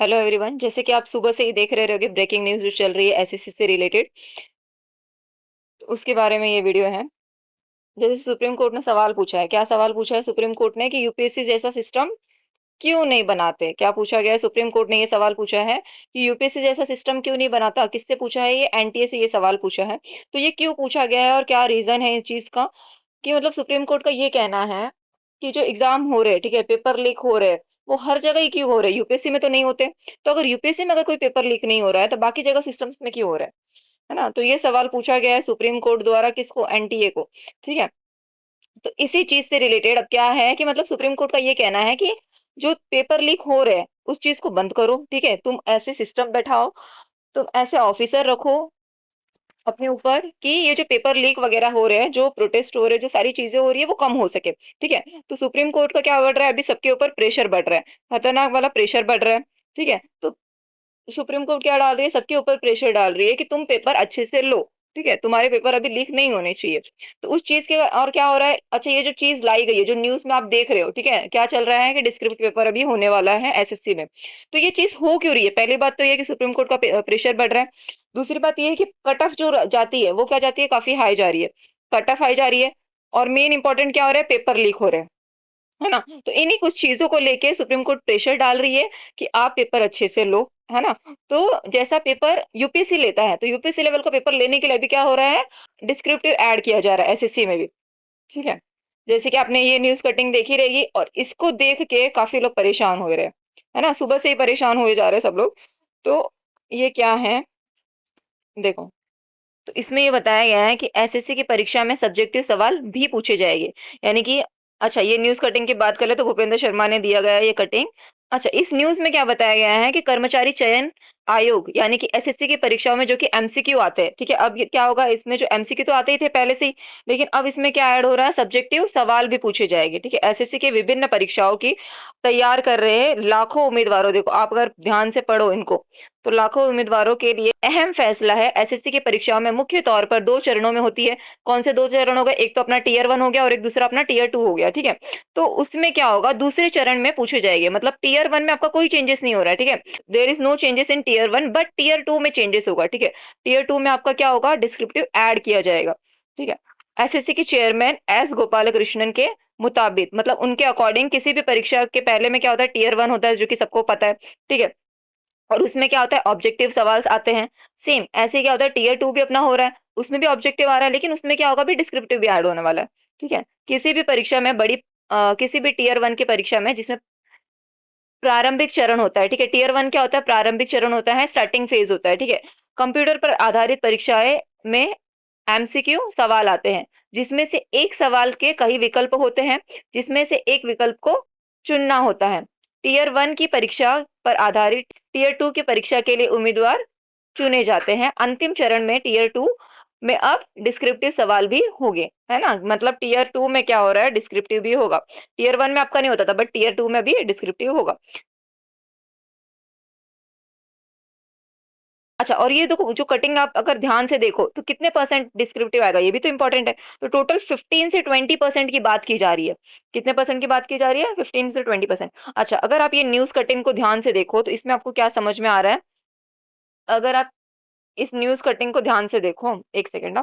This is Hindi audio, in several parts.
Hello everyone. जैसे कि आप सुबह से ही देख रहे होगे ब्रेकिंग न्यूज जो चल रही है एसएससी से रिलेटेड, उसके बारे में ये वीडियो है। जैसे सुप्रीम कोर्ट ने सवाल पूछा है, क्या सवाल पूछा है सुप्रीम कोर्ट ने कि यूपीएससी जैसा सिस्टम क्यों नहीं बनाते। क्या पूछा गया है सुप्रीम कोर्ट ने ये सवाल पूछा है कि यूपीएससी जैसा सिस्टम क्यों नहीं बनाता। किससे पूछा है? ये एनटीए से ये सवाल पूछा है। तो ये क्यों पूछा गया है और क्या रीजन है इस चीज का, कि मतलब सुप्रीम कोर्ट का ये कहना है कि जो एग्जाम हो रहे हैं, ठीक है, पेपर लीक हो रहे हैं, वो हर जगह ही क्यों हो रहे हैं, यूपीएससी में तो नहीं होते। तो अगर यूपीएससी में अगर कोई पेपर लीक नहीं हो रहा है तो बाकी जगह सिस्टम्स में क्यों हो रहा है ना। तो ये सवाल पूछा गया है सुप्रीम कोर्ट द्वारा, किसको? एनटीए को। ठीक है। तो इसी चीज से रिलेटेड अब क्या है कि मतलब सुप्रीम कोर्ट का ये कहना है कि जो पेपर लीक हो रहे हैं उस चीज को बंद करो। ठीक है, तुम ऐसे सिस्टम बैठाओ, तुम ऐसे ऑफिसर रखो अपने ऊपर कि ये जो पेपर लीक वगैरह हो रहे हैं, जो प्रोटेस्ट हो रहे हैं, जो सारी चीजें हो रही है वो कम हो सके। ठीक है। तो सुप्रीम कोर्ट का क्या बढ़ रहा है, अभी सबके ऊपर प्रेशर बढ़ रहा है, खतरनाक वाला प्रेशर बढ़ रहा है। ठीक है। तो सुप्रीम कोर्ट क्या डाल रही है, सबके ऊपर प्रेशर डाल रही है कि तुम पेपर अच्छे से लो। ठीक है, तुम्हारे पेपर अभी लीक नहीं होने चाहिए। तो उस चीज के और क्या हो रहा है, अच्छा ये जो चीज लाई गई है, जो न्यूज में आप देख रहे हो, ठीक है, क्या चल रहा है कि डिस्क्रिप्ट पेपर अभी होने वाला है एसएससी में। तो ये चीज हो क्यों रही है? पहली बात तो ये है कि सुप्रीम कोर्ट का प्रेशर बढ़ रहा है। दूसरी बात ये है कि कट ऑफ जो जाती है वो क्या जाती है, काफी हाई जा रही है, कट ऑफ हाई जा रही है। और मेन इंपॉर्टेंट क्या हो रहा है, पेपर लीक हो रहे हैं, है ना। तो इन्हीं कुछ चीजों को लेके सुप्रीम कोर्ट प्रेशर डाल रही है कि आप पेपर अच्छे से लो, है ना। तो जैसा पेपर यूपीएससी लेता है, तो यूपीएससी लेवल का पेपर लेने के लिए भी क्या हो रहा है, डिस्क्रिप्टिव ऐड किया जा रहा है एसएससी में भी। ठीक है। जैसे कि आपने ये न्यूज कटिंग देखी रहेगी और इसको देख के काफी लोग परेशान हो रहे हैं, है ना, सुबह से ही परेशान हुए जा रहे हैं सब लोग। तो ये क्या है, देखो। तो इसमें ये बताया गया है कि एसएससी की परीक्षा में सब्जेक्टिव सवाल भी पूछे जाएंगे। यानी कि अच्छा, ये न्यूज़ कटिंग की बात करें तो भूपेंद्र शर्मा ने दिया गया है ये कटिंग। अच्छा, इस न्यूज़ में क्या बताया गया है कि कर्मचारी चयन आयोग यानी कि एसएससी की परीक्षाओं में जो कि एमसीक्यू आते हैं, ठीक है, अब ये क्या होगा, इसमें जो एमसीक्यू तो आते ही थे पहले से ही, लेकिन अब इसमें क्या ऐड हो रहा है, सब्जेक्टिव सवाल भी पूछे जाएंगे। ठीक है, एसएससी के विभिन्न परीक्षाओं की तैयार कर रहे हैं लाखों उम्मीदवारों, देखो आप अगर ध्यान से पढ़ो इनको, तो लाखों उम्मीदवारों के लिए अहम फैसला है। एसएससी की परीक्षाओं में मुख्य तौर पर 2 चरणों में होती है। कौन से 2 चरण हो गए? एक तो अपना टियर 1 हो गया और एक दूसरा अपना टियर 2 हो गया, ठीक है? तो उसमें क्या होगा, दूसरे चरण में पूछे जाएंगे, मतलब टियर 1 में आपका कोई चेंजेस नहीं हो रहा है, ठीक है? There is no changes in tier 1 but tier 2 में चेंजेस होगा, ठीक है? टियर 2 में आपका क्या होगा, डिस्क्रिप्टिव ऐड किया जाएगा, ठीक है? एसएससी के चेयरमैन एस गोपालकृष्णन के मुताबिक, मतलब उनके अकॉर्डिंग किसी भी परीक्षा के पहले में क्या होता है, टियर 1 होता है जो कि सबको पता है, ठीक है? और उसमें क्या होता है, ऑब्जेक्टिव सवाल आते हैं। सेम ऐसे ही क्या होता है, टियर 2 भी अपना हो रहा है, उसमें भी ऑब्जेक्टिव आ रहा है, लेकिन उसमें क्या होगा, भी डिस्क्रिप्टिव भी ऐड होने वाला है। ठीक है। किसी भी परीक्षा में किसी भी टियर 1 की परीक्षा में जिसमें प्रारंभिक चरण होता है, ठीक है, टियर 1 क्या होता है, प्रारंभिक चरण होता है, स्टार्टिंग फेज होता है, ठीक है। कंप्यूटर पर आधारित परीक्षाएं में एमसीक्यू सवाल आते हैं, जिसमें से एक सवाल के कई विकल्प होते हैं, जिसमें से एक विकल्प को चुनना होता है। टियर 1 की परीक्षा पर आधारित टियर 2 की परीक्षा के लिए उम्मीदवार चुने जाते हैं। अंतिम चरण में टियर 2 में अब डिस्क्रिप्टिव सवाल भी होंगे, है ना। मतलब टियर 2 में क्या हो रहा है, डिस्क्रिप्टिव भी होगा। टियर 1 में आपका नहीं होता था, बट टियर 2 में भी डिस्क्रिप्टिव होगा। अच्छा, और ये देखो जो कटिंग आप अगर ध्यान से देखो तो कितने परसेंट डिस्क्रिप्टिव आएगा, ये भी तो इंपॉर्टेंट है। तो टोटल 15 से 20% की बात की जा रही है। कितने परसेंट की बात की जा रही है, 15 से 20%। अच्छा, अगर आप ये न्यूज कटिंग को ध्यान से देखो तो इसमें आपको क्या समझ में आ रहा है, अगर आप इस न्यूज कटिंग को ध्यान से देखो, एक सेकेंड।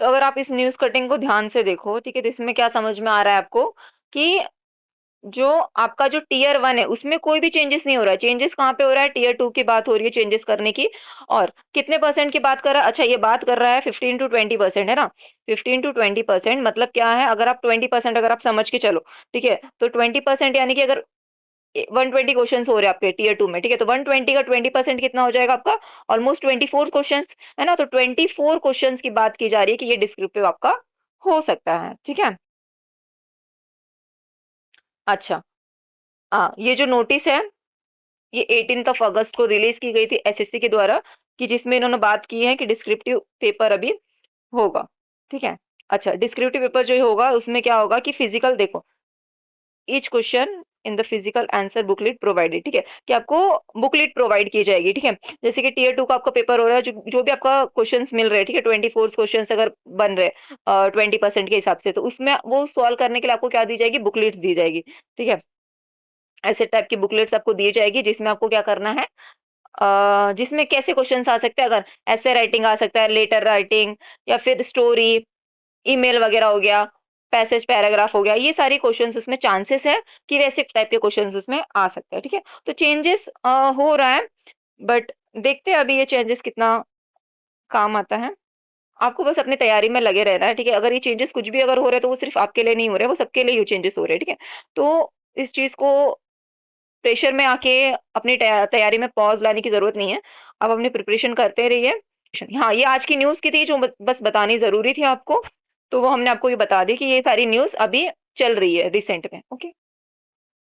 तो अगर आप इस न्यूज कटिंग को ध्यान से देखो, ठीक है, तो इसमें क्या समझ में आ रहा है आपको कि जो आपका जो टियर 1 है उसमें कोई भी चेंजेस नहीं हो रहा है। चेंजेस कहाँ पे हो रहा है, टियर 2 की बात हो रही है चेंजेस करने की। और कितने परसेंट की बात कर रहा है, अच्छा ये बात कर रहा है 15 to 20%, है ना। 15 to 20% मतलब क्या है, अगर आप 20% अगर आप समझ के चलो, ठीक है, तो 20% यानी कि अगर 120 क्वेश्चन हो रहे हैं आपके टियर 2 में, ठीक है, तो 120 का 20% कितना हो जाएगा आपका, ऑलमोस्ट 24 क्वेश्चन, है ना। तो 24 क्वेश्चन की बात की जा रही है कि ये डिस्क्रिप्टिव आपका हो सकता है, ठीक है। अच्छा, हाँ, ये जो नोटिस है ये 18 अगस्त को रिलीज की गई थी एसएससी के द्वारा, कि जिसमें इन्होंने बात की है कि डिस्क्रिप्टिव पेपर अभी होगा, ठीक है। अच्छा, डिस्क्रिप्टिव पेपर जो होगा उसमें क्या होगा कि फिजिकल देखो, each question in the physical answer booklet provided, ठीक है, कि आपको बुकलेट प्रोवाइड की जाएगी, ठीक है। जैसे कि टियर 2 का आपका पेपर हो रहा है, जो भी आपका क्वेश्चंस मिल रहे हैं, ठीक है, 24 क्वेश्चंस अगर बन रहे हैं 20% के हिसाब से, तो उसमें वो सॉल्व करने के लिए आपको क्या दी जाएगी, बुकलेट्स दी जाएगी, ठीक है। ऐसे टाइप की बुकलेट्स आपको दी जाएगी जिसमें आपको क्या करना है, जिसमें कैसे क्वेश्चन्स आ सकते हैं, अगर एसे राइटिंग आ सकता है, लेटर राइटिंग या फिर स्टोरी, ईमेल वगैरह हो गया, पैसेज पैराग्राफ हो गया, ये सारे क्वेश्चंस उसमें चांसेस है कि वैसे टाइप के क्वेश्चंस उसमें आ सकते हैं, ठीक है? तो चेंजेस हो रहा है, बट देखते हैं अभी ये चेंजेस कितना काम आता है। आपको बस अपनी तैयारी में लगे रहना है, ठीक है? अगर ये चेंजेस कुछ भी अगर हो रहे हैं तो वो सिर्फ़ आपके लिए नहीं हो रहे, वो सबके लिए ये चेंजेस हो रहे हैं, ठीक है? तो इस चीज़ को प्रेशर में आके अपनी तैयारी में पॉज़ लाने की ज़रूरत नहीं है। आप अपनी प्रिपरेशन करते रहिए। हाँ, ये आज की न्यूज़ की थी जो बस बतानी ज़रूरी थी आपको, तो वो हमने आपको ये बता दी कि ये सारी न्यूज़ अभी चल रही है रिसेंट में। ओके।